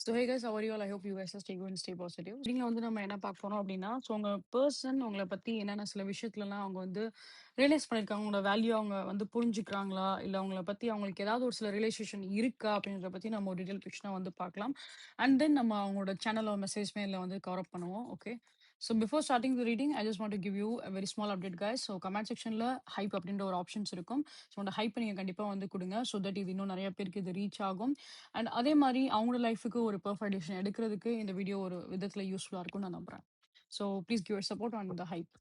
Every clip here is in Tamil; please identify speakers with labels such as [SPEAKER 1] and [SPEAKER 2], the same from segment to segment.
[SPEAKER 1] So hey guys, how are you all? I hope you guys are stay good and stay positive. நீங்க வந்து நம்ம என்ன பார்க்க போறோம் அப்படின்னா, ஸோ உங்க பெர்சன் உங்கள பத்தி என்னென்ன சில விஷயத்துலலாம் அவங்க வந்து ரியலைஸ் பண்ணியிருக்காங்க. உங்களோட வேல்யூ அவங்க வந்து புரிஞ்சுக்கிறாங்களா? இல்ல உங்கள பத்தி அவங்களுக்கு ஏதாவது ஒரு சில ரியலைசேஷன் இருக்கா? அப்படின்றத பத்தி நம்ம ஒரு டீட்டெயில் பிக்ச்சரா வந்து பார்க்கலாம். அண்ட் தென் நம்ம அவங்களோட சேனலோ மெசேஜ் மெயில்ல வந்து கவர் அப் பண்ணுவோம். Okay. So before starting the reading, I just want to give you a very small update guys. So comment செக்ஷன்ல ஹைப் அப்படின்ற ஒரு ஆப்ஷன்ஸ் இருக்கும். ஸோ அந்த ஹைப்பை நீங்க கண்டிப்பா வந்து குடுங்க. ஸோ தட் இது இன்னும் நெறைய பேருக்கு இது ரீச் ஆகும். அண்ட் அதே மாரி அவங்களோட லைஃப்‌க்கு ஒரு பெர்ஃபெக்ட் டிசிஷன் எடுக்கிறதுக்கு இந்த வீடியோ ஒரு விதத்துல யூஸ்ஃபுல்லா இருக்கும்னு நான் நம்புறேன். So please give your support on the hype.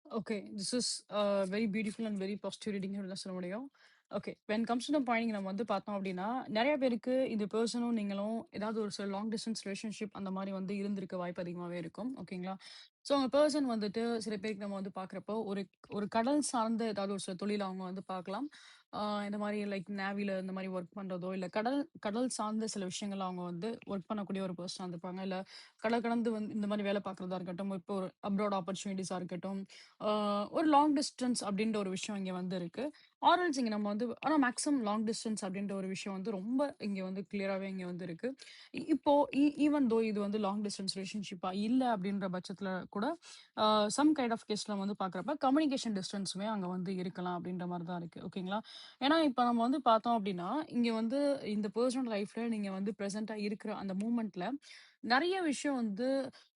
[SPEAKER 1] Okay. This is very beautiful and very positive reading அப்படின்னு தான் சொல்ல முடியும். Okay. When comes to the point நம்ம வந்து பார்த்தோம் அப்படின்னா, நெறைய பேருக்கு இந்த பெர்சனும் நீங்களும் ஏதாவது ஒரு சில லாங் டிஸ்டன்ஸ் ரிலேஷன்ஷிப் அந்த மாரி வந்து இருந்திருக்க வாய்ப்பு அதிகமாவே இருக்கும். ஓகேங்களா? ஸோ உங்க பெர்சன் வந்துட்டு சில பேருக்கு நம்ம வந்து பார்க்குறப்போ, ஒரு ஒரு கடல் சார்ந்த ஏதாவது ஒரு சில தொழில் அவங்க வந்து பார்க்கலாம். இந்த மாரி லைக் நேவில இந்த மாரி ஒர்க் பண்றதோ, இல்ல கடல் கடல் சார்ந்த சில விஷயங்கள் அவங்க வந்து ஒர்க் பண்ணக்கூடிய ஒரு பெர்சனா இருந்திருப்பாங்க. இல்ல கடல் கடந்து வந்து இந்த மாரி வேலை பார்க்குறதா இருக்கட்டும், இப்போ ஒரு அப்ராட் ஆப்பர்ச்சுனிட்டீஸா இருக்கட்டும், ஆ ஒரு லாங் டிஸ்டன்ஸ் அப்படின்ற ஒரு விஷயம் இங்க வந்து இருக்கு. ஆர்எல்ஸ் இங்க நம்ம வந்து ஆனா மேக்ஸிமம் லாங் டிஸ்டன்ஸ் அப்படின்ற ஒரு விஷயம் வந்து ரொம்ப இங்க வந்து கிளியராவே இங்க வந்து இருக்கு. இப்போ ஈவன் தோ இது வந்து லாங் டிஸ்டன்ஸ் ரிலேஷன்ஷிப்பா இல்ல அப்படின்ற பட்சத்துல கூட சம் கைண்ட் ஆஃப் கேஸ்ல வந்து பார்க்குறப்ப கம்யூனிகேஷன் டிஸ்டன்ஸுமே அங்க வந்து இருக்கலாம் அப்படின்ற மாரி தான் இருக்கு. ஓகேங்களா? ஏன்னா இப்ப நம்ம வந்து பார்த்தோம் அப்படின்னா, இங்க வந்து இந்த பெர்சனல் லைஃப்ல நீங்க வந்து பிரசென்ட்டா இருக்கிற அந்த மூமெண்ட்ல நெறைய விஷயம் வந்து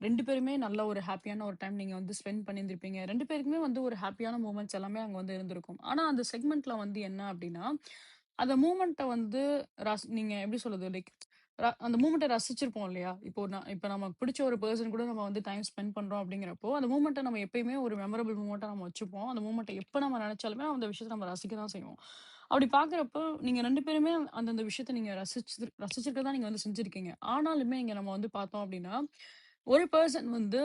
[SPEAKER 1] 2 பேருமே நல்ல ஒரு ஹேப்பியான ஒரு டைம் நீங்க வந்து ஸ்பெண்ட் பண்ணியிருந்திருப்பீங்க. 2 பேருக்குமே வந்து ஒரு ஹேப்பியான மூமெண்ட்ஸ் எல்லாமே அங்க வந்து இருந்திருக்கும். ஆனா அந்த செக்மெண்ட்ல வந்து என்ன அப்டின்னா, அந்த மூமெண்ட்ட வந்து நீங்க எப்படி சொல்றது? லைக் அந்த மூமெண்ட்ட ரசிச்சிருப்போம் இல்லையா? இப்ப நமக்கு பிடிச்ச ஒரு பெர்சன் கூட நம்ம வந்து டைம் ஸ்பெண்ட் பண்றோம் அப்படிங்கிறப்போ, அந்த மூமெண்ட்ட நம்ம எப்பயுமே ஒரு மெமரபிள் மூமெண்ட்டா நம்ம வச்சுப்போம். அந்த மூமெண்ட்ட எப்ப நம்ம நெனச்சாலுமே அந்த விஷயத்த நம்ம ரசிக்க தான் செய்வோம். அப்படி பார்க்குறப்போ, நீங்க 2 பேருமே அந்தந்த விஷயத்த நீங்க ரசிச்சிருக்க தான் நீங்க வந்து செஞ்சிருக்கீங்க. ஆனாலுமே இங்க நம்ம வந்து பார்த்தோம் அப்படின்னா, ஒரு பெர்சன் வந்து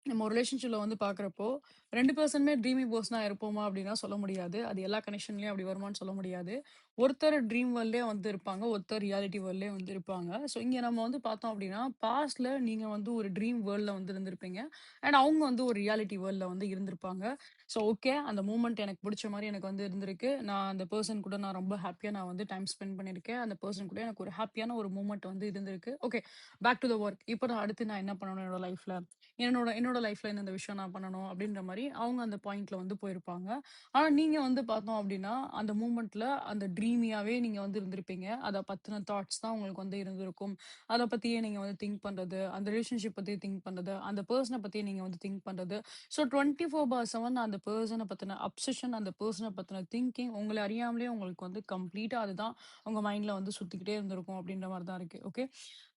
[SPEAKER 1] நம்ம ஒரு ரிலேஷன்ஷிப்ல வந்து பார்க்குறப்போ, 2 பெர்சனுமே ட்ரீமி பெர்சனா இருப்போமா அப்படின்னா சொல்ல முடியாது. அது எல்லா கனெக்ஷன்லயும் அப்படி வருமான்னு சொல்ல முடியாது. ஒருத்தர் ட்ரீம் வேர்ல்ட்லயே வந்து இருப்பாங்க. ஒருத்தர் ரியாலிட்டி வேர்ல்ட்லயே வந்து இருப்பாங்க. ஸோ இங்க நம்ம வந்து பார்த்தோம் அப்படின்னா, பாஸ்ட்ல நீங்க வந்து ஒரு ட்ரீம் வேர்ல்ட்ல வந்து இருந்திருப்பீங்க. அண்ட் அவங்க வந்து ஒரு ரியாலிட்டி வேர்ல்ட்ல வந்து இருந்திருப்பாங்க. ஸோ ஓகே, அந்த மூமெண்ட் எனக்கு புடிச்ச மாரி எனக்கு வந்து இருந்திருக்கு. நான் அந்த பெர்சன் கூட நான் ரொம்ப ஹேப்பியா நான் வந்து டைம் ஸ்பெண்ட் பண்ணியிருக்கேன். அந்த பெர்சன் கூட எனக்கு ஒரு ஹேப்பியான ஒரு மூமெண்ட் வந்து இருந்திருக்கு. Okay, back to the work. இப்போ நான் அடுத்து நான் என்ன பண்ணணும் என்னோட லைஃப்ல? என்னோட என்னோட லைஃப்ல இந்த விஷயம் நான் பண்ணணும் அப்படின்ற மாரி அவங்க அந்த பாயிண்ட்ல வந்து போயிருப்பாங்க. ஆனா நீங்க வந்து பார்த்தோம் அப்படின்னா, அந்த மூமெண்ட்ல அந்த ட்ரீமியாவே நீங்க வந்து இருந்திருப்பீங்க. அத பத்தின தாட்ஸ் தான் உங்களுக்கு வந்து இருந்திருக்கும். அத பத்தியே நீங்க வந்து திங்க் பண்றது, அந்த ரிலேஷன்ஷிப் பத்தி திங்க் பண்றது, அந்த பெர்சன பத்தி நீங்க வந்து திங்க் பண்றது. ஸோ 24/7 அந்த பெர்சன பத்தின அப்சஷன், அந்த பெர்சன பத்தின திங்கிங் உங்கள அறியாமலே உங்களுக்கு வந்து கம்ப்ளீட்டா அதுதான் உங்க மைண்ட்ல வந்து சுத்திக்கிட்டே இருந்திருக்கும் அப்படின்ற மாரி தான் இருக்கு. ஓகே.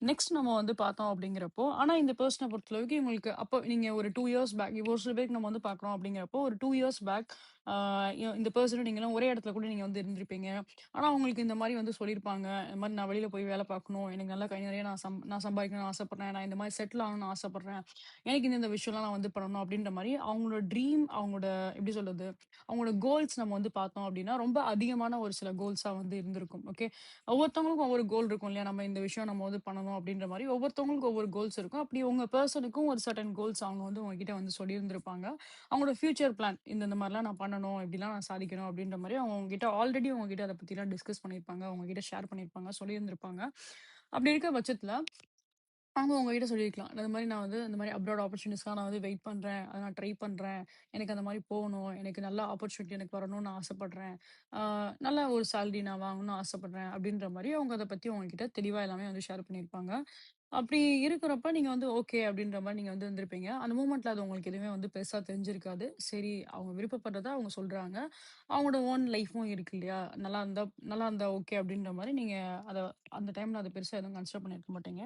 [SPEAKER 1] நெக்ஸ்ட் நம்ம வந்து பார்த்தோம் அப்படிங்கிறப்போ, ஆனா இந்த பெர்சன பொறுத்தளவுக்கு இவங்களுக்கு அப்போ நீங்க ஒரு 2 இயர்ஸ் பேக் இப்போ ஒரு சில பேருக்கு நம்ம வந்து பார்க்குறோம் அப்படிங்கிறப்போ, ஒரு 2 இயர்ஸ் பேக் ஆ இந்த பெர்சனும் நீங்களும் ஒரே இடத்துல கூட நீங்க வந்து இருந்திருப்பீங்க. ஆனா உங்களுக்கு இந்த மாரி வந்து சொல்லியிருப்பாங்க. இந்த மாரி நான் வெளியில போய் வேலை பார்க்கணும். எனக்கு நல்லா கை நிறைய நான் சம்பாதிக்கணும்னு ஆசைப்படுறேன். நான் இந்த மாரி செட்டில் ஆகணும்னு ஆசைப்படுறேன். எனக்கு இந்த விஷயம்லாம் நான் வந்து பண்ணணும் அப்படின்ற மாரி அவங்களோட ட்ரீம், அவங்களோட எப்படி சொல்றது? அவங்களோட கோல்ஸ் நம்ம வந்து பார்த்தோம் அப்படின்னா, ரொம்ப அதிகமான ஒரு சில கோல்ஸா வந்து இருந்திருக்கும். ஓகே. ஒவ்வொருத்தவங்களுக்கும் ஒவ்வொரு கோல் இருக்கும் இல்லையா? நம்ம இந்த விஷயம் நம்ம வந்து பண்ணணும் அப்படின்ற மாரி ஒவ்வொருத்தவங்களுக்கும் ஒவ்வொரு கோல்ஸ் இருக்கும். அப்படி உங்க பெர்சனுக்கும் ஒரு சர்டன் கோல்ஸ் அவங்க வந்து உங்ககிட்ட வந்து சொல்லியிருந்திருப்பாங்க. அவங்களோட ஃபியூச்சர் பிளான் இந்த மாரிலாம் நான் பண்ணணும், இப்படிலாம் நான் சாதிக்கணும் அப்படின்ற மாரி அவங்க உங்ககிட்ட ஆல்ரெடி உங்ககிட்ட அத பத்திலாம் டிஸ்கஸ் பண்ணியிருப்பாங்க. உங்ககிட்ட ஷேர் பண்ணியிருப்பாங்க, சொல்லியிருந்திருப்பாங்க. அப்படி இருக்க பட்சத்துல அவங்க உங்ககிட்ட சொல்லியிருக்கலாம். இந்த மாரி நான் வந்து இந்த மாரி அப்ராட் ஆப்பர்ச்சுனிட்டீஸ்க்காக நான் வந்து வெயிட் பண்றேன். அத நான் ட்ரை பண்றேன். எனக்கு அந்த மாரி போகணும். எனக்கு நல்ல ஆப்பர்ச்சுனிட்டி எனக்கு வரணும்னு நான் ஆசைப்படுறேன். ஆ நல்ல ஒரு சேலரி நான் வாங்கணும்னு ஆசைப்படுறேன். அப்படின்ற மாரி அவங்க அத பத்தி உங்ககிட்ட தெளிவா எல்லாமே வந்து ஷேர் பண்ணியிருப்பாங்க. அப்படி இருக்கிறப்ப நீங்க வந்து ஓகே அப்படின்ற மாரி நீங்க வந்து இருந்திருப்பீங்க. அந்த மூமெண்ட்ல அது உங்களுக்கு எதுவுமே வந்து பெருசா தெரிஞ்சிருக்காது. சரி அவங்க விருப்பப்பட்டத அவங்க சொல்றாங்க. அவங்களோட ஓன் லைஃப்பும் இருக்கு இல்லையா? நல்லா இருந்தா ஓகே அப்படின்ற மாரி நீங்க அத அந்த டைம்ல அத பெருசா எதுவும் கன்சிடர் பண்ணியிருக்க மாட்டீங்க.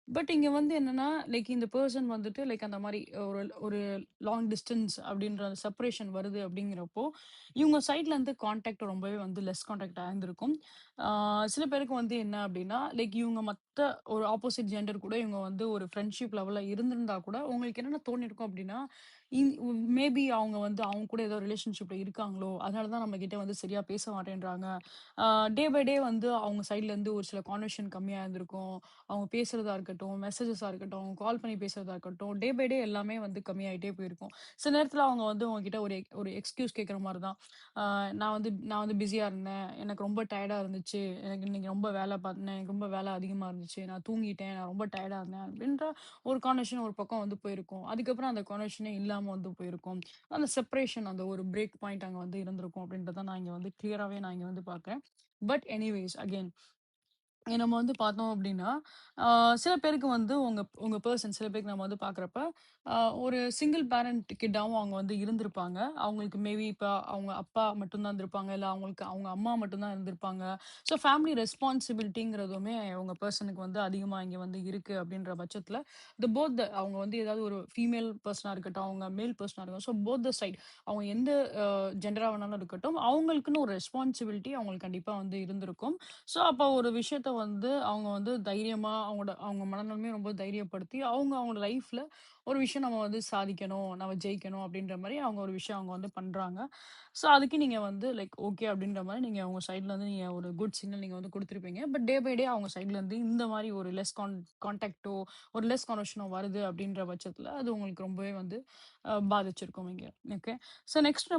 [SPEAKER 1] பட் இங்க வந்து என்னன்னா, லைக் இந்த பெர்சன் வந்துட்டு லைக் அந்த மாரி ஒரு ஒரு லாங் டிஸ்டன்ஸ் அப்படின்ற அந்த செப்பரேஷன் வருது அப்படிங்கிறப்போ, இவங்க சைட்ல இருந்து கான்டாக்ட் ரொம்பவே வந்து லெஸ் கான்டாக்ட் ஆயிருந்திருக்கும். ஆ சில பேருக்கு வந்து என்ன அப்படின்னா, லைக் இவங்க மத்த ஒரு ஆப்போசிட் ஜெண்டர் கூட இவங்க வந்து ஒரு ஃப்ரெண்ட்ஷிப் லெவல்ல இருந்திருந்தா கூட, உங்களுக்கு என்னென்ன தோணியிருக்கும் அப்படின்னா, இன் மேபி அவங்க வந்து அவங்க கூட ஏதோ ரிலேஷன்ஷிப்ல இருக்காங்களோ, அதனால தான் நம்மகிட்ட வந்து சரியா பேச மாட்டேன்றாங்க. ஆ டே பை டே வந்து அவங்க சைட்ல இருந்து ஒரு சில கான்வர்சேஷன் கம்மியா இருந்திருக்கும். அவங்க பேசுறதா இருக்கட்டும், மெசேஜஸா இருக்கட்டும், கால் பண்ணி பேசுறதா இருக்கட்டும், டே பை டே எல்லாமே வந்து கம்மியாயிட்டே போயிருக்கும். சில நேரத்துல அவங்க வந்து உங்ககிட்ட ஒரு எக்ஸ்கியூஸ் கேட்கிற மாரி தான். நான் வந்து பிஸியா இருந்தேன். எனக்கு ரொம்ப டயர்டா இருந்துச்சு. எனக்கு இன்னைக்கு ரொம்ப வேலை பார்த்தேன். எனக்கு ரொம்ப வேலை அதிகமா இருந்துச்சு. நான் தூங்கிட்டேன். நான் ரொம்ப டயர்டா இருந்தேன். அப்படின்ற ஒரு கான்வர்சேஷன் ஒரு பக்கம் வந்து போயிருக்கும். அதுக்கப்புறம் அந்த கான்வர்சேஷனே இல்லாம வந்து போயிருக்கும். அந்த செப்பரேஷன் அந்த ஒரு பிரேக் பாயிண்ட் அங்க வந்து இருந்திருக்கும் அப்படின்றத நான் இங்க வந்து கிளியராவே நான் இங்க வந்து பார்க்கிறேன். பட் எனிவேஸ் அகைன் நம்ம வந்து பார்த்தோம் அப்படின்னா, ஆ சில பேருக்கு வந்து உங்க உங்க பெர்சன் சில பேருக்கு நம்ம வந்து பார்க்குறப்ப, ஆ ஒரு சிங்கிள் பேரண்ட் கிட்டாவும் அவங்க வந்து இருந்திருப்பாங்க. அவங்களுக்கு மேபி இப்ப அவங்க அப்பா மட்டும் தான் இருந்திருப்பாங்க. இல்ல அவங்களுக்கு அவங்க அம்மா மட்டும் தான் இருந்திருப்பாங்க. ஸோ ஃபேமிலி ரெஸ்பான்சிபிலிட்டிங்கிறதுமே உங்க பெர்சனுக்கு வந்து அதிகமா இங்க வந்து இருக்கு அப்படின்ற பட்சத்தில, அவங்க வந்து ஏதாவது ஒரு ஃபீமேல் பெர்சனா இருக்கட்டும், அவங்க மேல் பெர்சனா இருக்கட்டும். ஸோ போத் த சைட் அவங்க எந்த ஜெண்டரா வேணாலும் இருக்கட்டும், அவங்களுக்குன்னு ஒரு ரெஸ்பான்சிபிலிட்டி அவங்களுக்கு கண்டிப்பா வந்து இருந்திருக்கும். ஸோ, அப்ப ஒரு விஷயத்த வந்து அவங்க வந்து தைரியமா அவங்க மனநிலைமைய ரொம்ப தைரியப்படுத்தி, அவங்களோட லைஃப்ல ஒரு விஷயம் நம்ம வந்து சாதிக்கணும், நம்ம ஜெயிக்கணும் அப்படின்ற மாரி அவங்க ஒரு விஷயம் அவங்க வந்து பண்றாங்க. ஸோ, அதுக்கு நீங்க வந்து லைக் ஓகே அப்படின்ற மாரி நீங்க உங்க சைட்ல இருந்து நீங்க ஒரு குட் சிக்னல் நீங்க வந்து குடுத்துருப்பீங்க. பட் டே பை டே அவங்க சைட்ல இருந்து இந்த மாரி ஒரு லெஸ் கான்டாக்ட்டோ, ஒரு லெஸ் கனெக்ஷனோ வருது அப்படின்ற பட்சத்துல, அது உங்களுக்கு ரொம்பவே வந்து பாதிச்சிருக்கும் இங்க. ஓகே. ஸோ, நெக்ஸ்ட்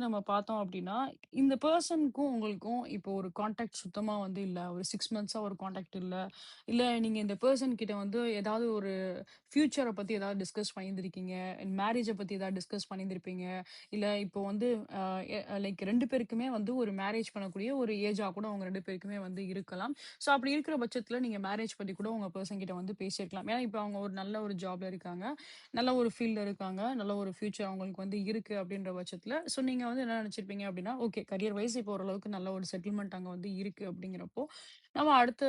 [SPEAKER 1] நம்ம பார்த்தோம் அப்படின்னா, இந்த பெர்சனுக்கும் உங்களுக்கும் இப்போ ஒரு கான்டாக்ட் சுத்தமா வந்து இல்ல. ஒரு 6 மந்த்ஸா ஒரு கான்டாக்ட் இல்ல. இல்ல நீங்க இந்த பெர்சன் கிட்ட வந்து ஏதாவது ஒரு ஃபியூச்சர பத்தி ஏதாவது டிஸ்கஸ் பண்ணியிருந்திருக்கீங்க. மேரேஜ பத்தி ஏதாவது டிஸ்கஸ் பண்ணியிருந்திருப்பீங்க. இல்ல இப்போ வந்து அ எ லைக் 2 பேருக்குமே வந்து ஒரு மேரேஜ் பண்ணக்கூடிய ஒரு ஏஜா கூட அவங்க 2 பேருக்குமே வந்து இருக்கலாம். ஸோ அப்படி இருக்கிற பட்சத்தில நீங்க மேரேஜ் பத்தி கூட உங்க பெர்சன் கிட்ட வந்து பேசியிருக்கலாம். ஏன்னா, இப்ப அவங்க ஒரு நல்ல ஒரு ஜாப்ல இருக்காங்க. நல்ல ஒரு ஃபீல்ட்ல இருக்காங்க. நல்ல ஒரு ஃபியூச்சர் அவங்களுக்கு வந்து இருக்கு அப்படின்ற பட்சத்தில, ஸோ நீங்க வந்து என்ன நினைச்சிருப்பீங்க அப்படின்னா, ஓகே கரியர் வைஸ் இப்போ ஓரளவுக்கு நல்ல ஒரு செட்டில்மென்ட் அங்க வந்து இருக்கு அப்படிங்கிறப்போ, நம்ம அடுத்த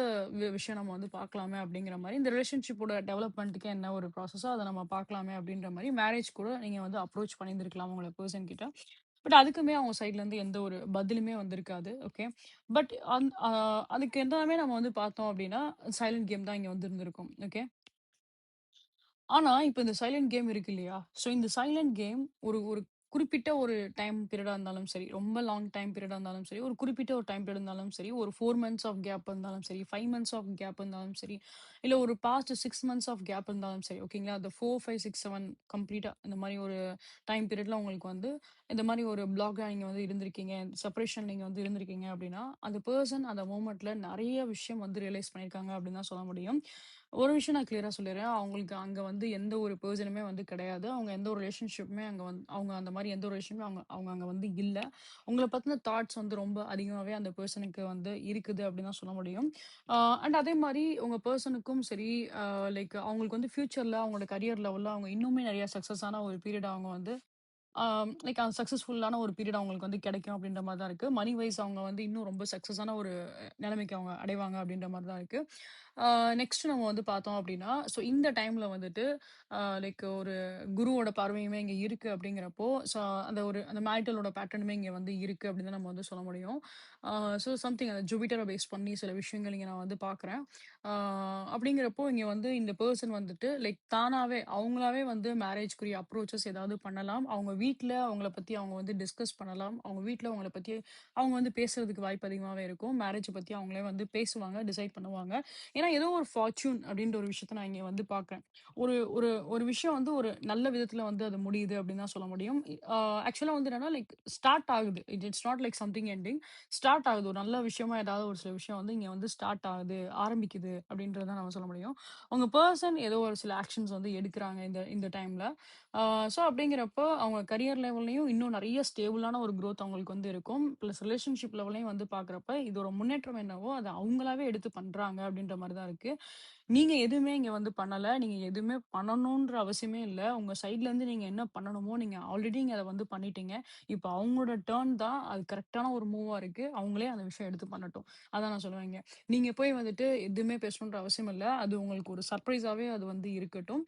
[SPEAKER 1] விஷயம் நம்ம வந்து பார்க்கலாமே அப்படிங்கிற மாரி, இந்த ரிலேஷன்ஷிப்போட டெவலப்மென்ட்க்கு என்ன ஒரு ப்ராசஸோ அத நம்ம பார்க்கலாமே அப்படின்ற மாரி மேரேஜ் கூட நீங்க வந்து அப்ரோச் பண்ணியிருந்திருக்கலாம் உங்கள பெர்சன் கிட்ட. பட் அதுக்குமே அவங்க சைட்ல இருந்து எந்த ஒரு பதிலுமே வந்திருக்காது. ஓகே. பட் அதுக்கு எல்லாமே நம்ம வந்து பார்த்தோம் அப்படின்னா, சைலன்ட் கேம் தான் இங்க வந்து இருந்திருக்கும். ஓகே. ஆனா, இப்ப இந்த சைலன்ட் கேம் இருக்கு இல்லையா? ஸோ இந்த சைலன்ட் கேம் ஒரு ஒரு குறிப்பிட்ட ஒரு டைம் பீரியடா இருந்தாலும் சரி, ரொம்ப லாங் டைம் பீரியடா இருந்தாலும் சரி, ஒரு குறிப்பிட்ட ஒரு டைம் பீரியட் இருந்தாலும் சரி, ஒரு 4 மந்த்ஸ் ஆஃப் கேப் இருந்தாலும் சரி, 5 மந்த்ஸ் ஆஃப் கேப் இருந்தாலும் சரி, இல்ல ஒரு பாஸ்ட் 6 மந்த்ஸ் ஆஃப் கேப் இருந்தாலும் சரி, ஓகேங்களா? அந்த 4, 5, 6, 7 கம்ப்ளீட்டா இந்த மாரி ஒரு டைம் பீரியட்ல உங்களுக்கு வந்து இந்த மாரி ஒரு பிளாக்ல நீங்க வந்து இருந்திருக்கீங்க. செப்பரேஷன் நீங்க வந்து இருந்திருக்கீங்க அப்படின்னா, அந்த பெர்சன் அந்த மொமெண்ட்ல நெறைய விஷயம் வந்து ரியலைஸ் பண்ணியிருக்காங்க அப்படின்னு தான் சொல்ல முடியும். ஒரு விஷயம் நான் கிளியரா சொல்லிர்றேன். அவங்களுக்கு அங்க வந்து எந்த ஒரு பெர்சனுமே வந்து கிடையாது. அவங்க எந்த ஒரு ரிலேஷன்ஷிப்புமே அவங்க அந்த மாரி எந்த ஒரு விஷயமுமே அவங்க அவங்க அங்க வந்து இல்ல. உங்கள பத்தின தாட்ஸ் வந்து ரொம்ப அதிகமாவே அந்த பெர்சனுக்கு வந்து இருக்குது அப்படின்னு தான் சொல்ல முடியும். ஆ அண்ட் அதே மாரி உங்க பெர்சனுக்கும் சரி, லைக் அவங்களுக்கு வந்து ஃபியூச்சர்ல அவங்களோட கரியர் லெவல்ல அவங்க இன்னுமே நெறைய சக்சஸான ஒரு பீரியட் அவங்க வந்து லைக் அந்த சக்சஸ்ஃபுல்லான ஒரு பீரியட் அவங்களுக்கு வந்து கிடைக்கும் அப்படின்ற மாரி தான் இருக்கு. மனி வைஸ் அவங்க வந்து இன்னும் ரொம்ப சக்சஸான ஒரு நிலைமைக்கு அவங்க அடைவாங்க அப்படின்ற மாரி தான் இருக்கு. நெக்ஸ்ட் நம்ம வந்து பார்த்தோம் அப்படின்னா, ஸோ இந்த டைம்ல வந்துட்டு லைக் ஒரு குருவோட பார்வையுமே இங்க இருக்கு அப்படிங்கிறப்போ, ஸோ அந்த மேரிட்டலோட பேட்டர்னுமே இங்க வந்து இருக்கு அப்படின்னு தான் நம்ம வந்து சொல்ல முடியும். ஆ ஸோ சம்திங் அந்த ஜூபிட்டர பேஸ் பண்ணி சில விஷயங்கள் இங்க நான் வந்து பார்க்குறேன். ஆ அப்படிங்கிறப்போ இங்க வந்து இந்த பெர்சன் வந்துட்டு லைக் தானாவே அவங்களாவே வந்து மேரேஜ்க்குரிய அப்ரோச்சஸ் ஏதாவது பண்ணலாம். அவங்க வீட்ல அவங்கள பத்தி அவங்க வந்து டிஸ்கஸ் பண்ணலாம். அவங்க வீட்ல அவங்கள பத்தி அவங்க வந்து பேசுறதுக்கு வாய்ப்பு அதிகமாவே இருக்கும். மேரேஜ பத்தி அவங்களே வந்து பேசுவாங்க, டிசைட் பண்ணுவாங்க. ஏன்னா ஏதோ ஒரு ஃபார்ச்சூன் அப்படின்ற ஒரு விஷயத்த நான் இங்க வந்து பார்க்குறேன். ஒரு ஒரு ஒரு விஷயம் வந்து ஒரு நல்ல விதத்துல வந்து அது முடியுது அப்படின்னு தான் சொல்ல முடியும். ஆக்சுவலா வந்து என்னன்னா லைக் ஸ்டார்ட் ஆகுது. It's not like something ending. Start ஆகுது. ஒரு நல்ல விஷயமா ஏதாவது ஒரு சில விஷயம் வந்து இங்க வந்து ஸ்டார்ட் ஆகுது, ஆரம்பிக்குது அப்படின்றத தான் நம்ம சொல்ல முடியும். உங்க பெர்சன் ஏதோ ஒரு சில ஆக்ஷன்ஸ் வந்து எடுக்குறாங்க இந்த இந்த டைம்ல. ஸோ அப்படிங்கிறப்போ அவங்க கரியர் லெவல்லயும் இன்னும் நெறைய ஸ்டேபிளான ஒரு குரோத் அவங்களுக்கு வந்து இருக்கும். பிளஸ் ரிலேஷன்ஷிப் லெவல்லயும் வந்து பார்க்குறப்ப, இதோட முன்னேற்றம் என்னவோ அத அவங்களாவே எடுத்து பண்றாங்க அப்படின்ற மாரி தான் இருக்கு. நீங்க எதுவுமே இங்க வந்து பண்ணல. நீங்க எதுவுமே பண்ணணுன்ற அவசியமே இல்ல. உங்க சைட்லருந்து நீங்க என்ன பண்ணணுமோ, நீங்க ஆல்ரெடி இங்க அத வந்து பண்ணிட்டீங்க. இப்ப அவங்களோட டர்ன் தான். அது கரெக்ட்டான ஒரு மூவா இருக்கு. அவங்களே அந்த விஷயம் எடுத்து பண்ணட்டும். அதான் நான் சொல்லுவேங்க. நீங்க போய் வந்துட்டு எதுவுமே பேசணுன்ற அவசியம் இல்ல. அது உங்களுக்கு ஒரு சர்ப்ரைஸாவே அது வந்து இருக்கட்டும்.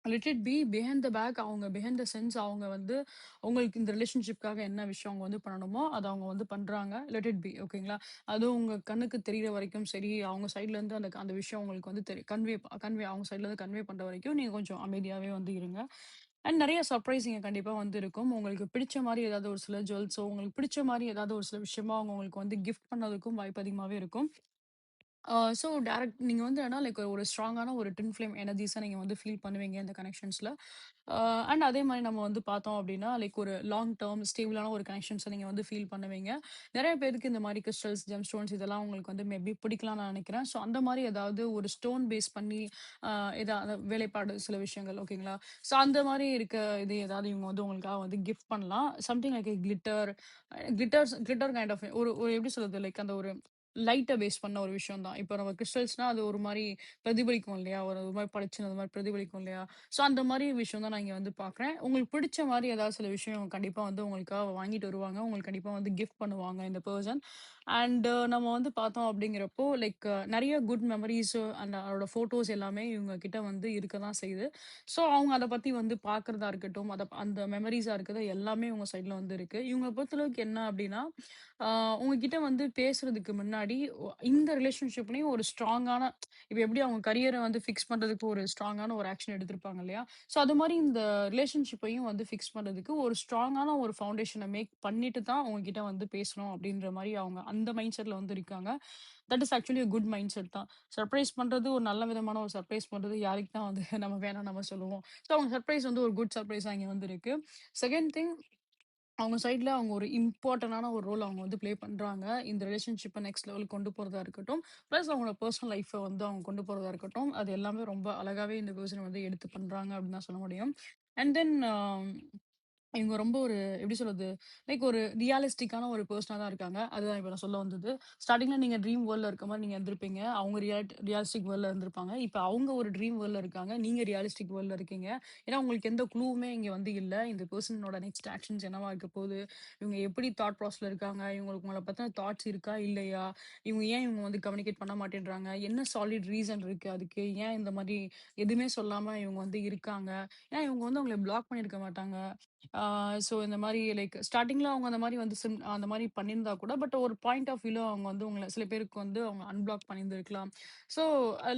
[SPEAKER 1] Let it be behind the back அவங்க பிஹைண்ட் த சென்ஸ் அவங்க வந்து உங்களுக்கு இந்த ரிலேஷன்ஷிப்காக என்ன விஷயம் அவங்க வந்து பண்ணணுமோ அதை அவங்க வந்து பண்றாங்க. லெட் இட் பி ஓகேங்களா. அதுவும் உங்க கண்ணுக்கு தெரியிற வரைக்கும் சரி, அவங்க சைட்ல இருந்து அந்த அந்த விஷயம் உங்களுக்கு வந்து கன்வே கன்வே அவங்க சைட்ல இருந்து கன்வே பண்ற வரைக்கும் நீங்க கொஞ்சம் அமைதியாவே வந்து இருங்க. அண்ட் நிறைய சர்ப்ரைசிங்க கண்டிப்பா வந்து இருக்கும். உங்களுக்கு பிடிச்ச மாதிரி ஏதாவது ஒரு சில ஜுவல்ஸோ, உங்களுக்கு பிடிச்ச மாதிரி ஏதாவது ஒரு சில விஷயமா அவங்க உங்களுக்கு வந்து கிஃப்ட் பண்ணதுக்கும் வாய்ப்பு அதிகமாவே இருக்கும். ஸோ நீங்க வந்து என்னன்னா லைக் ஒரு ஸ்ட்ராங்கான ஒரு ட்வின் ஃப்ளேம் எனர்ஜிஸா நீங்க வந்து ஃபீல் பண்ணுவீங்க இந்த கனெக்ஷன்ஸ்ல. அண்ட் அதே மாரி நம்ம வந்து பார்த்தோம் அப்டின்னா, லைக் ஒரு லாங் டெர்ம் ஸ்டேபிளான ஒரு கனெக்ஷன்ஸ நீங்க வந்து ஃபீல் பண்ணுவீங்க. நெறைய பேருக்கு இந்த மாரி கிறிஸ்டல்ஸ், ஜெம் ஸ்டோன்ஸ் இதெல்லாம் உங்களுக்கு வந்து மேபி பிடிக்கலாம்னு நான் நெனைக்கிறேன். ஸோ அந்த மாரி ஏதாவது ஒரு ஸ்டோன் பேஸ் பண்ணி அ வேலைப்பாடு சில விஷயங்கள் ஓகேங்களா? ஸோ அந்த மாரி இருக்க இது ஏதாவது இவங்க வந்து உங்களுக்காக வந்து கிஃப்ட் பண்ணலாம். Something like glitter kind of ஒரு ஒரு எப்படி சொல்றது? லைக் அந்த ஒரு லைட்ட பேஸ் பண்ண ஒரு விஷயம் தான். இப்ப நம்ம கிறிஸ்டல்ஸ்னா அது ஒரு மாரி பிரதிபலிக்கும் இல்லையா? ஒரு மாரி பளிச்சுன்னு அது மாரி பிரதிபலிக்கும் இல்லையா? ஸோ அந்த மாரி விஷயம் தான் நான் இங்க வந்து பார்க்குறேன். உங்களுக்கு பிடிச்ச மாரி ஏதாவது சில விஷயம் கண்டிப்பா வந்து உங்களுக்காக வாங்கிட்டு வருவாங்க. உங்களுக்கு கண்டிப்பா வந்து கிஃப்ட் பண்ணுவாங்க இந்த பெர்சன். அண்ட் நம்ம வந்து பார்த்தோம் அப்படிங்கிறப்போ, லைக் நெறைய குட் மெமரீஸ் அண்ட் அவரோட ஃபோட்டோஸ் எல்லாமே இவங்க கிட்ட வந்து இருக்க தான் செய்யுது. ஸோ அவங்க அத பத்தி வந்து பார்க்கிறதா இருக்கட்டும், அந்த மெமரீஸா இருக்கட்டும் எல்லாமே இவங்க சைட்ல வந்து இருக்கு. இவங்கள பொறுத்தளவுக்கு என்ன அப்படின்னா, ஆ உங்ககிட்ட வந்து பேசுறதுக்கு முன்னாடி இந்த ரிலேஷன்ஷிப்லயும் ஒரு ஸ்ட்ராங்கான இப்ப எப்படி அவங்க கரியர வந்து ஃபிக்ஸ் பண்றதுக்கு ஒரு ஸ்ட்ராங்கான ஒரு ஆக்ஷன் எடுத்திருப்பாங்க இல்லையா? ஸோ அது மாரி இந்த ரிலேஷன்ஷிப்பையும் வந்து ஃபிக்ஸ் பண்றதுக்கு ஒரு ஸ்ட்ராங்கான ஒரு ஃபவுண்டேஷன மேக் பண்ணிட்டு தான் உங்ககிட்ட வந்து பேசணும் அப்படின்ற மாரி அவங்க அந்த மைண்ட் செட்ல வந்து இருக்காங்க. That is actually good mind set தான். சர்ப்ரைஸ் பண்றது ஒரு நல்ல விதமான ஒரு சர்ப்ரைஸ் பண்றது யாருக்கு தான் வந்து நம்ம வேணாம் நம்ம சொல்லுவோம். ஸோ அவங்க சர்ப்ரைஸ் வந்து ஒரு குட் சர்ப்ரைஸா இங்க வந்து இருக்கு. செகண்ட் திங் அவங்க சைட்ல அவங்க ஒரு இம்பார்ட்டன்டான ஒரு ரோல் அவங்க வந்து ப்ளே பண்றாங்க. இந்த ரிலேஷன்ஷிப்ப நெக்ஸ்ட் லெவலுக்கு கொண்டு போறதா இருக்கட்டும். பிளஸ் அவங்களோட பெர்சனல் லைஃப்ப வந்து அவங்க கொண்டு போறதா இருக்கட்டும். அது எல்லாமே ரொம்ப அழகாவே இந்த பெர்சன் வந்து எடுத்து பண்றாங்க அப்படின்னு தான் சொல்ல முடியும். அண்ட் தென் இவங்க ரொம்ப ஒரு எப்படி சொல்றது? லைக் ஒரு ரியாலிஸ்டிக்கான ஒரு பெர்சனா தான் இருக்காங்க. அதுதான் இப்ப நான் சொல்ல வந்தது. ஸ்டார்ட்டிங்ல நீங்க ட்ரீம் வேர்ல்ட்ல இருக்க மாரி நீங்க இருந்திருப்பீங்க. அவங்க ரியாலிஸ்டிக் வேர்ல்ட்ல இருந்திருப்பாங்க. இப்ப அவங்க ஒரு ட்ரீம் வேர்ல்ட்ல இருக்காங்க. நீங்க ரியாலிஸ்டிக் வேர்ல்ட்ல இருக்கீங்க. ஏன்னா உங்களுக்கு எந்த க்ளூவுமே இங்க வந்து இல்ல. இந்த பெர்சனோட நெக்ஸ்ட் ஆக்ஷன்ஸ் என்னவா இருக்க போகுது? இவங்க எப்படி தாட் ப்ராசஸ்ல இருக்காங்க? இவங்களுக்கு உங்கள பத்தின தாட்ஸ் இருக்கா? இல்லையா? இவங்க வந்து கம்யூனிகேட் பண்ண மாட்டேன்றாங்க? என்ன சாலிட் ரீசன் இருக்கு அதுக்கு? ஏன் இந்த மாரி எதுவுமே சொல்லாம இவங்க வந்து இருக்காங்க? ஏன்னா இவங்க வந்து உங்கள பிளாக் பண்ணியிருக்க மாட்டாங்க. ஸோ இந்த மாரி லைக் ஸ்டார்ட்டிங்ல அவங்க அந்த மாரி வந்து அந்த மாரி பண்ணியிருந்தா கூட, பட் ஒரு பாயிண்ட் ஆஃப் வியூல அவங்க வந்து உங்கள சில பேருக்கு வந்து அவங்க அன்பிளாக் பண்ணியிருந்திருக்கலாம். ஸோ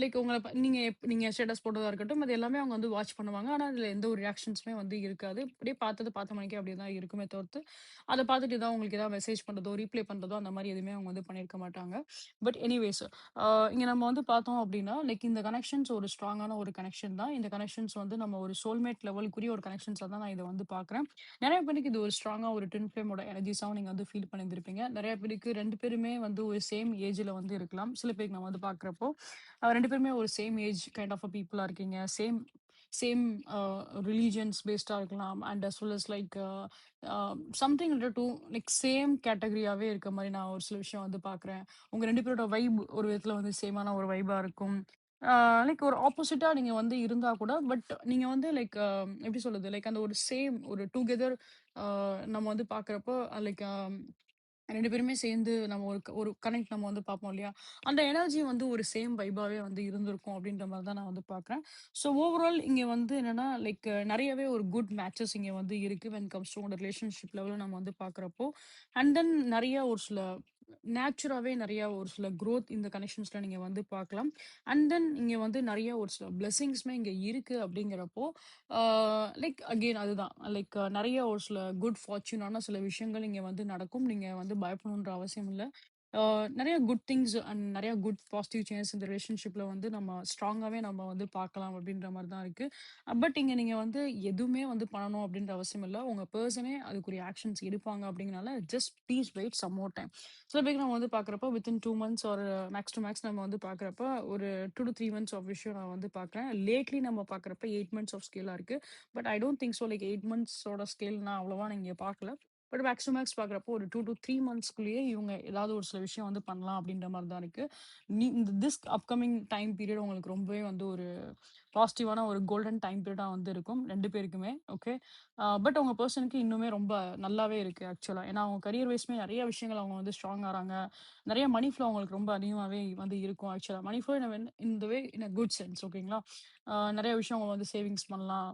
[SPEAKER 1] லைக் உங்கள நீங்க ஸ்டேட்டஸ் போட்டதா இருக்கட்டும், அது எல்லாமே அவங்க வந்து வாட்ச் பண்ணுவாங்க. ஆனா, அதுல எந்த ஒரு ரியாக்ஷன்ஸுமே வந்து இருக்காது. அப்படியே பார்த்தது பார்த்த மணிக்கே அப்படியே தான் இருக்குமே தவிர்த்து, அத பார்த்துட்டு ஏதாவது உங்களுக்கு ஏதாவது மெசேஜ் பண்றதோ, ரீப்ளை பண்றதோ அந்த மாரி எதுவுமே அவங்க வந்து பண்ணியிருக்க மாட்டாங்க. பட் எனிவேஸ் இங்க நம்ம வந்து பார்த்தோம் அப்படின்னா, லைக் இந்த கனெக்ஷன்ஸ் ஒரு ஸ்ட்ராங்கான ஒரு கனெக்ஷன் தான். இந்த கனெக்ஷன்ஸ் வந்து நம்ம ஒரு சோல்மேட் லெவலுக்குரிய ஒரு கனெக்ஷன்ஸா தான் நான் இத வந்து பார்க்குறேன். நெறைய பேருக்கு இது ஒரு ஸ்ட்ராங்கா ஒரு ட்வின் ஃப்ளேமோட எனர்ஜிஸாவும் நீங்க வந்து ஃபீல் பண்ணியிருந்திருப்பீங்க. நெறைய பேருக்கு 2 பேருமே வந்து ஒரு சேம் ஏஜ்ல வந்து இருக்கலாம். சில பேருக்கு நம்ம வந்து பார்க்குறப்போ, 2 பேருமே ஒரு சேம் ஏஜ் கைண்ட் ஆஃப் பீப்பிளா இருக்கீங்க. சேம் சேம் அ ரிலிஜியன்ஸ் பேஸ்டா இருக்கலாம். And as well as like something related to like same கேட்டகரியாவே இருக்க மாரி நான் ஒரு சில விஷயம் வந்து பார்க்குறேன். உங்க 2 பேரோட வைப் ஒரு விதத்துல வந்து சேமான ஒரு வைபா இருக்கும். ஆ லைக் ஒரு ஆப்போசிட்டா நீங்க வந்து இருந்தா கூட, பட் நீங்க வந்து லைக் எப்படி சொல்றது? லைக் அந்த ஒரு சேம் ஒரு டுகெதர் ஆ நம்ம வந்து பார்க்குறப்போ லைக் 2 பேருமே சேர்ந்து நம்ம ஒரு கனெக்ட் நம்ம வந்து பார்ப்போம் இல்லையா? அந்த எனர்ஜி வந்து ஒரு சேம் வைபாவே வந்து இருந்திருக்கும் அப்படின்ற மாரி தான் நான் வந்து பார்க்குறேன். ஸோ ஓவரால் இங்க வந்து என்னன்னா, லைக் நெறையவே ஒரு குட் மேட்சஸ் இங்க வந்து இருக்கு. வென் கம்ஸ் டூ உங்களோட ரிலேஷன்ஷிப் லெவல்ல நம்ம வந்து பார்க்குறப்போ. அண்ட் தென் நெறைய ஒரு சில நேச்சுராவே நெறைய ஒரு சில குரோத் இந்த கனெக்ஷன்ஸ்ல நீங்க வந்து பார்க்கலாம். அண்ட் தென் இங்க வந்து நெறைய ஒரு சில பிளெஸ்ஸிங்ஸ்மே இங்க இருக்கு அப்படிங்கிறப்போ, ஆ லைக் அகெயின் அதுதான். லைக் நெறைய ஒரு சில குட் ஃபார்ச்சூனான சில விஷயங்கள் இங்க வந்து நடக்கும். நீங்க வந்து பயப்படணுன்ற அவசியம் இல்ல. நெறைய குட் திங்ஸ் அண்ட் நெறைய குட் பாசிட்டிவ் சேஞ்சஸ் இந்த ரிலேஷன்ஷிப்ல வந்து நம்ம ஸ்ட்ராங்காவே நம்ம வந்து பார்க்கலாம் அப்படின்ற மாரி தான் இருக்கு. பட் இங்க நீங்க வந்து எதுவுமே வந்து பண்ணணும் அப்படின்ற அவசியம் இல்ல. உங்க பெர்சனே அதுக்குரிய ஆக்ஷன்ஸ் எடுப்பாங்க அப்படிங்கிறனால just please wait some more time. சில பேருக்கு நம்ம வந்து பார்க்குறப்போ within 2 months or max two max நம்ம வந்து பார்க்குறப்ப ஒரு 2 டூ 3 மந்த்ஸ் ஆஃப் விஷயம் நான் வந்து பார்க்குறேன். லேட்லி நம்ம பார்க்குறப்ப 8 மந்த்ஸ் ஆஃப் ஸ்கேலா இருக்கு. But I don't think so like 8 மந்த்ஸோட ஸ்கேல் நான் அவ்வளவா நான் இங்க பார்க்கல. பட் மேக்ஸ் டூ மேக்ஸ் பார்க்குறப்போ ஒரு 2 டூ 3 மந்த்ஸ்க்குள்ளேயே இவங்க ஏதாவது ஒரு சில விஷயம் வந்து பண்ணலாம் அப்படின்ற மாரி தான் இருக்கு. இந்த திஸ் அப்கமிங் டைம் பீரியட் உங்களுக்கு ரொம்பவே வந்து ஒரு பாசிட்டிவான ஒரு கோல்டன் டைம் பீரியடா வந்து இருக்கும் 2 பேருக்குமே. ஓகே. பட் உங்க பெர்சனுக்கு இன்னுமே ரொம்ப நல்லாவே இருக்கு ஆக்சுவலா. ஏன்னா அவங்க கரியர் வைஸ்மே நெறைய விஷயங்கள் அவங்க வந்து ஸ்ட்ராங் ஆறாங்க. நெறைய மனி ஃப்ளோ அவங்களுக்கு ரொம்ப அதிகமாவே வந்து இருக்கும் ஆக்சுவலா. Money flow in the way in a good sense ஓகேங்களா? நெறைய விஷயம் அவங்க வந்து சேவிங்ஸ் பண்ணலாம்.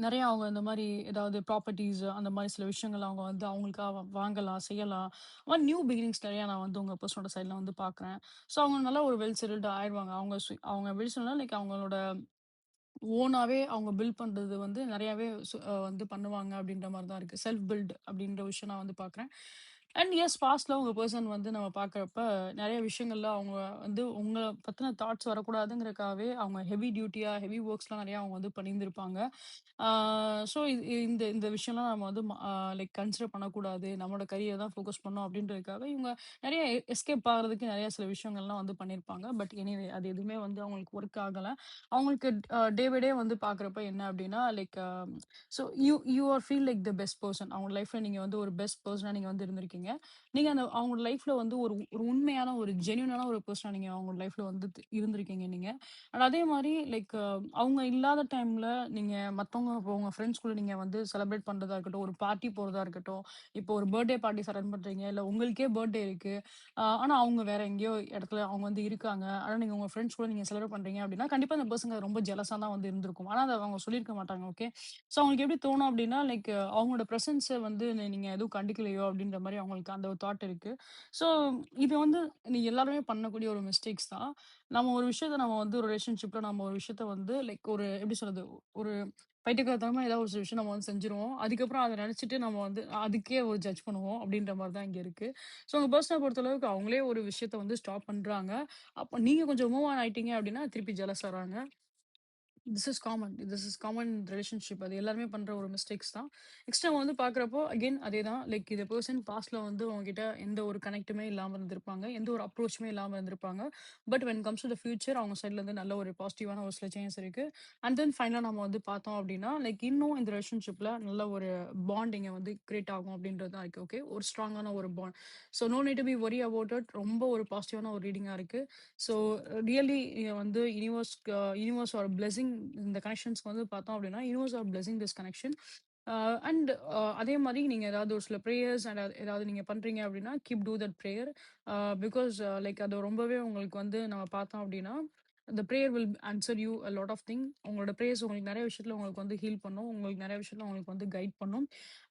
[SPEAKER 1] நெறைய அவங்க இந்த மாரி ஏதாவது ப்ராப்பர்ட்டீஸ் அந்த மாரி சில விஷயங்கள் அவங்க வந்து அவங்களுக்கா வாங்கலாம், செய்யலாம். நியூ பிகினிங்ஸ் நெறைய நான் வந்து உங்க பெர்சனோட சைட்ல வந்து பார்க்குறேன். ஸோ அவங்க நல்லா ஒரு வெல் செட்டில்டு ஆயிருவாங்க. அவங்க எப்படி சொல்லலாம் லைக் அவங்களோட ஓனாவே அவங்க பில்ட் பண்றது வந்து நெறையாவே வந்து பண்ணுவாங்க அப்படின்ற மாரி தான் இருக்கு. செல்ஃப் பில்ட் அப்படின்ற விஷயம் நான் வந்து பார்க்குறேன். அண்ட் எஸ் பாஸ்ட்ல உங்க பெர்சன் வந்து நம்ம பார்க்குறப்ப நெறைய விஷயங்கள்ல அவங்க வந்து உங்கள பத்தின தாட்ஸ் வரக்கூடாதுங்கிறதுக்காகவே அவங்க ஹெவி டியூட்டியா, ஹெவி ஒர்க்ஸ்லாம் நெறைய அவங்க வந்து பண்ணியிருந்திருப்பாங்க. ஆ ஸோ இந்த இந்த விஷயம்லாம் நம்ம வந்து லைக் கன்சிடர் பண்ணக்கூடாது. நம்மளோட கரியர் தான் ஃபோக்கஸ் பண்ணணும் அப்படின்றதுக்காக இவங்க நெறைய எஸ்கேப் ஆகுறதுக்கு நெறைய சில விஷயங்கள்லாம் வந்து பண்ணியிருப்பாங்க. பட் எனிவே அது எதுவுமே வந்து அவங்களுக்கு ஒர்க் ஆகல. அவங்களுக்கு டே பை டே வந்து பார்க்குறப்ப என்ன அப்டின்னா, like so you are feel like the best person. அவங்க லைஃப்ல நீங்க வந்து ஒரு பெஸ்ட் பெர்சனா நீங்க வந்து இருந்திருக்கீங்க. நீங்க அந்த அவங்க லைஃப்ல வந்து ஒரு ஒரு உண்மையான, ஒரு ஜென்யூனான ஒரு பெர்சனா நீங்க அவங்க லைஃப்ல வந்து இருந்திருக்கீங்க நீங்க. அண்ட் அதே மாரி லைக் அவங்க இல்லாத டைம்ல நீங்க மத்தவங்க இப்போ உங்க ஃப்ரெண்ட்ஸ் கூட நீங்க வந்து செலிப்ரேட் பண்றதா இருக்கட்டும், ஒரு பார்ட்டி போறதா இருக்கட்டும், இப்போ ஒரு பர்த்டே பார்ட்டிஸ் அட்டெண்ட் பண்றீங்க, இல்ல உங்களுக்கே பர்த்டே இருக்கு. ஆனா அவங்க வேற எங்கேயோ இடத்துல அவங்க வந்து இருக்காங்க. ஆனா நீங்க உங்க ஃப்ரெண்ட்ஸ் கூட நீங்க செலிப்ரேட் பண்றீங்க அப்டின்னா, கண்டிப்பா அந்த பெர்சன் ரொம்ப ஜெலஸா தான் வந்து இருந்திருக்கும். ஆனா அத அவங்க சொல்லியிருக்க மாட்டாங்க. ஓகே. ஸோ அவங்களுக்கு எப்படி தோணும் அப்டின்னா, லைக் அவங்களோட பிரசன்ஸ வந்து நீங்க எதுவும் கண்டுக்கலையோ அப்டின்ற மாரி அவங்களுக்கு அந்த ஒரு தாட் இருக்கு. ஸோ இது வந்து நீங்க எல்லாருமே பண்ணக்கூடிய ஒரு மிஸ்டேக்ஸ் தான். நம்ம ஒரு விஷயத்த நம்ம வந்து ஒரு ரிலேஷன்ஷிப்ல நம்ம ஒரு விஷயத்த வந்து லைக் ஒரு எப்படி சொல்றது? ஒரு பைத்தியக்காரத்தனமா ஏதாவது ஒரு விஷயம் நம்ம வந்து செஞ்சுருவோம். அதுக்கப்புறம் அத நெனச்சுட்டு நம்ம வந்து அதுக்கே ஒரு ஜட்ஜ் பண்ணுவோம் அப்டின்ற மாரி தான் இங்க இருக்கு. ஸோ உங்க பெர்சன பொறுத்தளவுக்கு அவங்களே ஒரு விஷயத்த வந்து ஸ்டாப் பண்றாங்க. அப்ப நீங்க கொஞ்சம் மூவ் ஆன் ஆயிட்டீங்க அப்டின்னா, திருப்பி ஜெலஸ் ஆறாங்க. This is common relationship. அது எல்லாருமே பண்ற ஒரு மிஸ்டேக்ஸ் தான். நெக்ஸ்ட் நம்ம வந்து பார்க்குறப்போ அகைன் அதேதான். லைக் இந்த பெர்சன் பாஸ்ட்ல வந்து உங்ககிட்ட எந்த ஒரு கனெக்ட்டுமே இல்லாம இருந்திருப்பாங்க. எந்த ஒரு அப்ரோச்சுமே இல்லாம இருந்திருப்பாங்க. But when comes to the future அவங்க சைட்ல இருந்து நல்ல ஒரு பாசிட்டிவான ஒரு சில சேஞ்சஸ் இருக்கு. அண்ட் தென் ஃபைனலா நம்ம வந்து பார்த்தோம் அப்டின்னா, லைக் இன்னும் இந்த ரிலேஷன்ஷிப்ல நல்ல ஒரு பாண்டிங்க வந்து கிரியேட் ஆகும் அப்டின்றது தான் இருக்கு. ஓகே. ஒரு ஸ்ட்ராங்கான ஒரு bond. So no need to be worry about it. ரொம்ப ஒரு பாசிட்டிவான ஒரு ரீடிங்கா இருக்கு. ஸோ ரியலி வந்து யூனிவர்ஸ் ஆர் பிளெஸிங் இந்த கனெக்ஷன்ஸ்க்கு வந்து பார்த்தோம் அப்படின்னா, universe are blessing this connection. And அதே மாரி நீங்க ஏதாவது ஒரு சில பிரேயர்ஸ் அண்ட் ஏதாவது நீங்க பண்றீங்க அப்படின்னா, keep do that prayer. Because like அது ரொம்பவே உங்களுக்கு வந்து நம்ம பார்த்தோம் அப்படின்னா, the prayer will answer you a lot of thing. உங்களோட பிரேயர்ஸ் உங்களுக்கு நெறைய விஷயத்துல உங்களுக்கு வந்து ஹீல் பண்ணும். உங்களுக்கு நெறைய விஷயத்துல உங்களுக்கு வந்து கைட் பண்ணும்.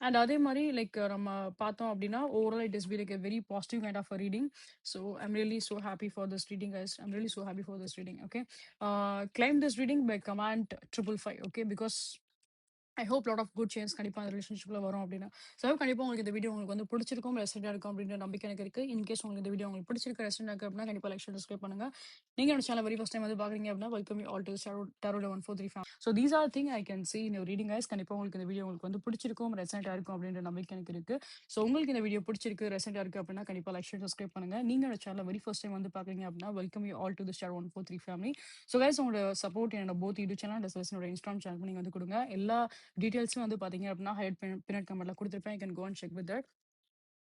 [SPEAKER 1] அண்ட் அதே மாரி லைக் நம்ம பார்த்தோம் அப்படின்னா, overall it is be like a very positive kind of a reading. So I'm really so happy for this reading, guys. I'm really so happy for this reading. Okay. Claim this reading by command 555. Okay. Because I hope lot of good change கண்டிப்பா அந்த ரிலேஷன்ஷிப்ல வரும் அப்படின்னு. ஸோ கண்டிப்பா உங்களுக்கு இந்த வீடியோ உங்களுக்கு வந்து பிடிச்சிருக்கும், ரெஸ்டா இருக்கும் அப்படின்ற நம்பிக்கை எனக்கு இருக்கு. இன்கேஸ் உங்களுக்கு இந்த வீடியோ உங்களுக்கு பிடிச்சிருக்கு, ரெஸ்டா இருக்கு அப்படின்னா கண்டிப்பா லைக் சப்ஸ்கிரைப் பண்ணுங்க. நீங்க என்னோட சேனல் வெரி ஃபர்ஸ்ட் டைம் வந்து பாக்குறீங்க அப்படின்னா வெல்கம் யூ ஆல் டு டாரோட 143 fam. So these are thing I can see in your reading guys. கண்டிப்பா உங்களுக்கு இந்த வீடியோ உங்களுக்கு வந்து பிடிச்சிருக்கும், ரெசென்ட்டா இருக்கும் அப்படின்ற நம்பிக்கை எனக்கு இருக்கு. ஸோ உங்களுக்கு இந்த வீடியோ பிடிச்சிருக்கு, ரெசென்ட்டா இருக்கு அப்படின்னா கண்டிப்பா லைக் சப்ஸ்கிரைப் பண்ணுங்க. நீங்க என்னோட சேனல் வெரி ஃபர்ஸ்ட் டைம் வந்து பாக்குறீங்க அப்படின்னா welcome you all to the star 143 family. So guys உங்களோட சப்போர்ட் என்னோட போத் யூடியூப் சேனல் அண்ட் என்னோட இன்ஸ்டாகிராம் சேனல் நீங்க வந்து கொடுங்க. எல்லா டீடைல்ஸும் வந்து பார்த்தீங்க அப்படின்னா ஹைட் பின்னட் கமெண்ட்ல குடுத்துருப்பேன். You can go and check with that.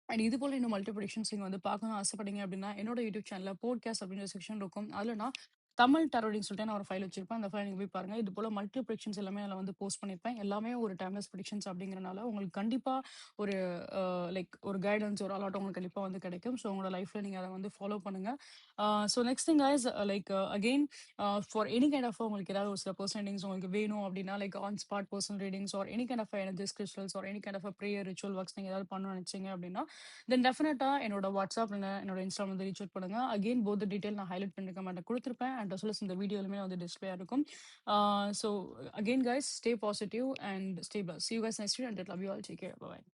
[SPEAKER 1] And இது போல இன்னும் மல்டி ப்ரொடிக்ஷன்ஸ் நீங்க வந்து பார்க்கணும்னு ஆசைப்பட்டீங்க அப்படின்னா, என்னோட யூடியூப் சேனல்ல போட்காஸ்ட் அப்படின்ற செக்ஷன் இருக்கும். அதுல நான் தமிழ் டரோடின்னு சொல்லிட்டு நான் ஒரு ஃபைல் வச்சிருப்பேன். அந்த ஃபைல் நீங்க போய் பாருங்க. இது போல மல்டி ப்ரொடிக்ஷன்ஸ் எல்லாமே அதில வந்து போஸ்ட் பண்ணியிருப்பேன். எல்லாமே ஒரு டைம்லெஸ் ப்ரொடிக்ஷன்ஸ் அப்படிங்கிறனால உங்களுக்கு கண்டிப்பா ஒரு லைக் ஒரு கைடன்ஸ், ஒரு அலாட் உங்களுக்கு கண்டிப்பா வந்து கிடைக்கும். ஸோ உங்களோட லைஃப்ல நீங்க அத வந்து ஃபாலோ பண்ணுங்க. So next thing guys like again for any kind of உங்களுக்கு ஏதாவது ஒரு சில பர்சனல் ரீடிங்ஸ் உங்களுக்கு வேணும் அப்படின்னா, like on spot personal readings or any kind of energies crystals or any kind of prayer ritual works நீங்க ஏதாவது பண்ணணும்னு நினைச்சீங்க அப்படின்னா, தென் டெஃபினட்டா என்னோட வாட்ஸ்அப் இல்ல என்னோட இன்ஸ்டால வந்து ரீச் அவுட் பண்ணுங்க. அகைன் போத் டீடைல் நான் ஹைலைட் பண்ணி கமெண்ட்ல குடுத்துருப்பேன். அண்ட் அஸ் வெல் அஸ் இந்த வீடியோலுமே வந்து டிஸ்ப்ளே இருக்கும். So again guys stay positive and stay plus. See you guys next video and love you all. Take care. Bye.